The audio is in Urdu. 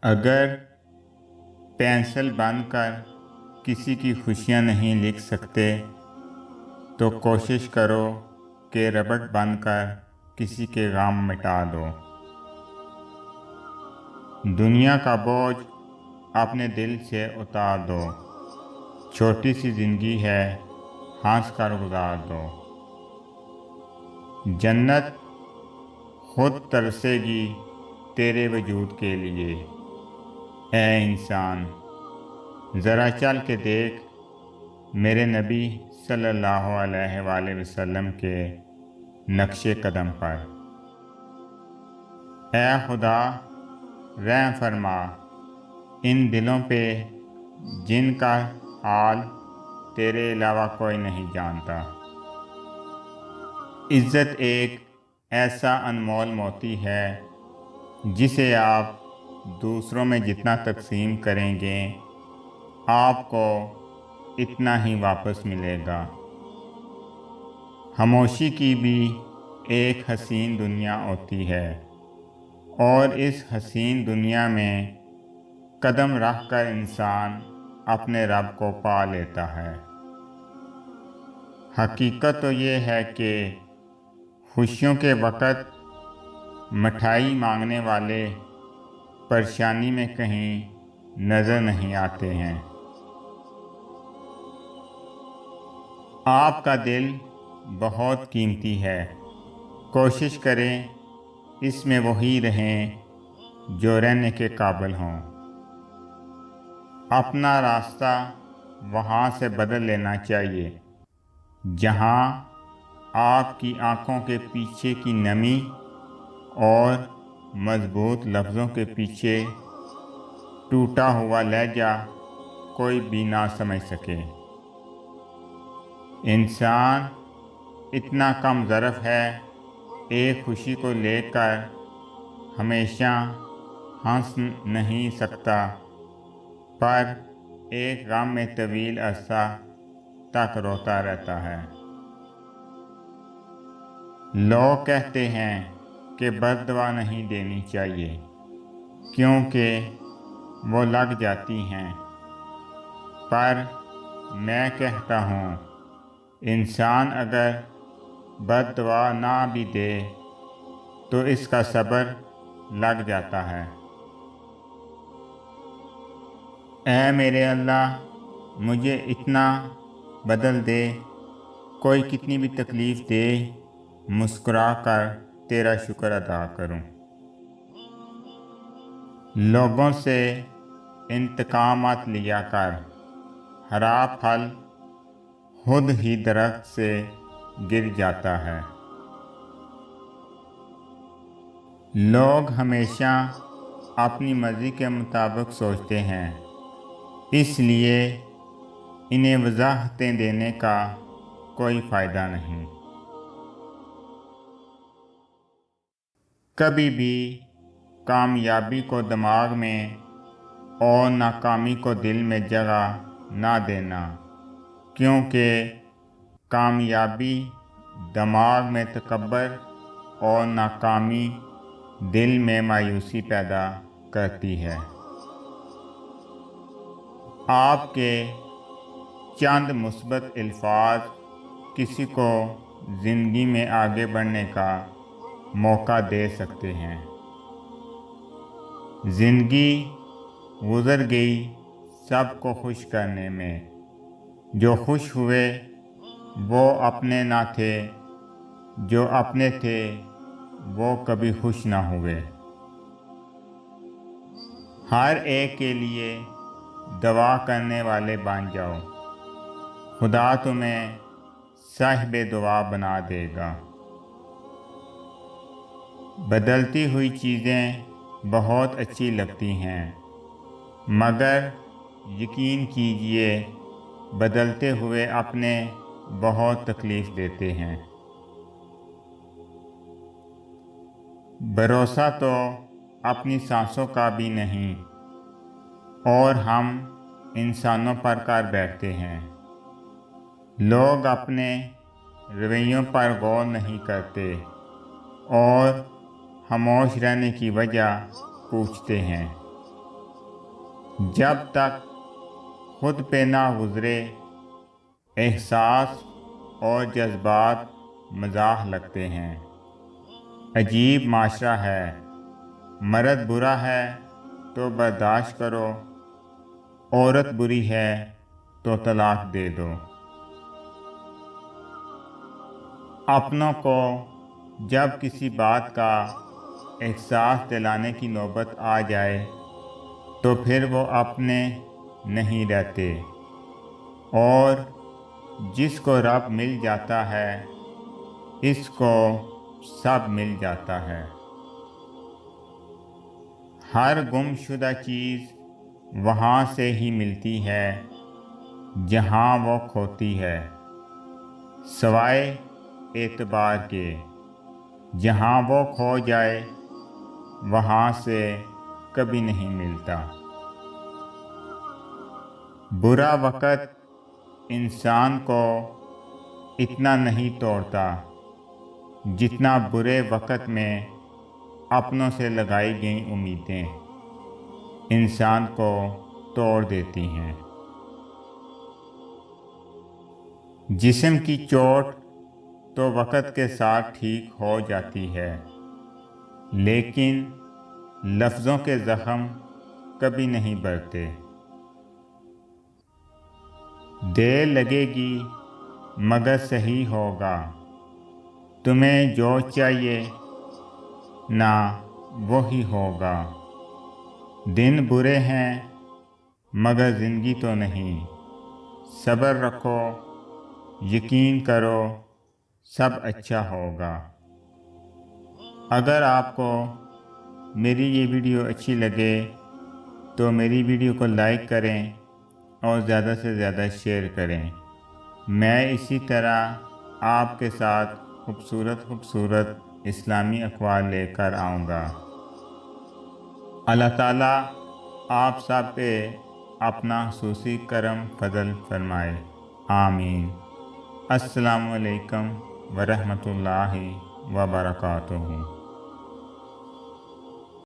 اگر پینسل بن کر کسی کی خوشیاں نہیں لکھ سکتے تو کوشش کرو کہ ربڑ بن کر کسی کے غم مٹا دو۔ دنیا کا بوجھ اپنے دل سے اتار دو، چھوٹی سی زندگی ہے، ہنس کر گزار دو۔ جنت خود ترسے گی تیرے وجود کے لیے۔ اے انسان، ذرا چل کے دیکھ میرے نبی صلی اللہ علیہ وآلہ وسلم کے نقش قدم پر۔ اے خدا، رحم فرما ان دلوں پہ جن کا حال تیرے علاوہ کوئی نہیں جانتا۔ عزت ایک ایسا انمول موتی ہے جسے آپ دوسروں میں جتنا تقسیم کریں گے آپ کو اتنا ہی واپس ملے گا۔ خاموشی کی بھی ایک حسین دنیا ہوتی ہے، اور اس حسین دنیا میں قدم رکھ کر انسان اپنے رب کو پا لیتا ہے۔ حقیقت تو یہ ہے کہ خوشیوں کے وقت مٹھائی مانگنے والے پریشانی میں کہیں نظر نہیں آتے ہیں۔ آپ کا دل بہت قیمتی ہے، کوشش کریں اس میں وہی رہیں جو رہنے کے قابل ہوں۔ اپنا راستہ وہاں سے بدل لینا چاہیے جہاں آپ کی آنکھوں کے پیچھے کی نمی اور مضبوط لفظوں کے پیچھے ٹوٹا ہوا لہجہ کوئی بھی نہ سمجھ سکے۔ انسان اتنا کم ظرف ہے، ایک خوشی کو لے کر ہمیشہ ہنس نہیں سکتا، پر ایک غم میں طویل عرصہ تک روتا رہتا ہے۔ لوگ کہتے ہیں کہ بد دعا نہیں دینی چاہیے کیونکہ وہ لگ جاتی ہیں، پر میں کہتا ہوں انسان اگر بد دعا نہ بھی دے تو اس کا صبر لگ جاتا ہے۔ اے میرے اللہ، مجھے اتنا بدل دے، کوئی کتنی بھی تکلیف دے مسکرا کر تیرا شکر ادا کروں۔ لوگوں سے انتقام مت لیا کر، ہرا پھل خود ہی درخت سے گر جاتا ہے۔ لوگ ہمیشہ اپنی مرضی کے مطابق سوچتے ہیں، اس لیے انہیں وضاحتیں دینے کا کوئی فائدہ نہیں۔ کبھی بھی کامیابی کو دماغ میں اور ناکامی کو دل میں جگہ نہ دینا، کیونکہ کامیابی دماغ میں تکبر اور ناکامی دل میں مایوسی پیدا کرتی ہے۔ آپ کے چند مثبت الفاظ کسی کو زندگی میں آگے بڑھنے کا موقع دے سکتے ہیں۔ زندگی گزر گئی سب کو خوش کرنے میں، جو خوش ہوئے وہ اپنے نہ تھے، جو اپنے تھے وہ کبھی خوش نہ ہوئے۔ ہر ایک کے لیے دعا کرنے والے بن جاؤ، خدا تمہیں صاحب دعا بنا دے گا۔ بدلتی ہوئی چیزیں بہت اچھی لگتی ہیں، مگر یقین کیجئے بدلتے ہوئے اپنے بہت تکلیف دیتے ہیں۔ بھروسہ تو اپنی سانسوں کا بھی نہیں، اور ہم انسانوں پر کر بیٹھتے ہیں۔ لوگ اپنے رویوں پر غور نہیں کرتے اور خاموش رہنے کی وجہ پوچھتے ہیں۔ جب تک خود پہ نہ گزرے احساس اور جذبات مزاح لگتے ہیں۔ عجیب معاشرہ ہے، مرد برا ہے تو برداشت کرو، عورت بری ہے تو طلاق دے دو۔ اپنوں کو جب کسی بات کا احساس دلانے کی نوبت آ جائے تو پھر وہ اپنے نہیں رہتے، اور جس کو رب مل جاتا ہے اس کو سب مل جاتا ہے۔ ہر گم شدہ چیز وہاں سے ہی ملتی ہے جہاں وہ کھوتی ہے، سوائے اعتبار کے۔ جہاں وہ کھو جائے وہاں سے کبھی نہیں ملتا۔ برا وقت انسان کو اتنا نہیں توڑتا جتنا برے وقت میں اپنوں سے لگائی گئی امیدیں انسان کو توڑ دیتی ہیں۔ جسم کی چوٹ تو وقت کے ساتھ ٹھیک ہو جاتی ہے، لیکن لفظوں کے زخم کبھی نہیں بھرتے۔ دیر لگے گی مگر صحیح ہوگا، تمہیں جو چاہیے نہ وہی ہوگا۔ دن برے ہیں مگر زندگی تو نہیں، صبر رکھو، یقین کرو، سب اچھا ہوگا۔ اگر آپ کو میری یہ ویڈیو اچھی لگے تو میری ویڈیو کو لائک کریں اور زیادہ سے زیادہ شیئر کریں۔ میں اسی طرح آپ کے ساتھ خوبصورت اسلامی اقوال لے کر آؤں گا۔ اللہ تعالیٰ آپ سب پہ اپنا خصوصی کرم فضل فرمائے، آمین۔ السلام علیکم ورحمۃ اللہ وبرکاتہ۔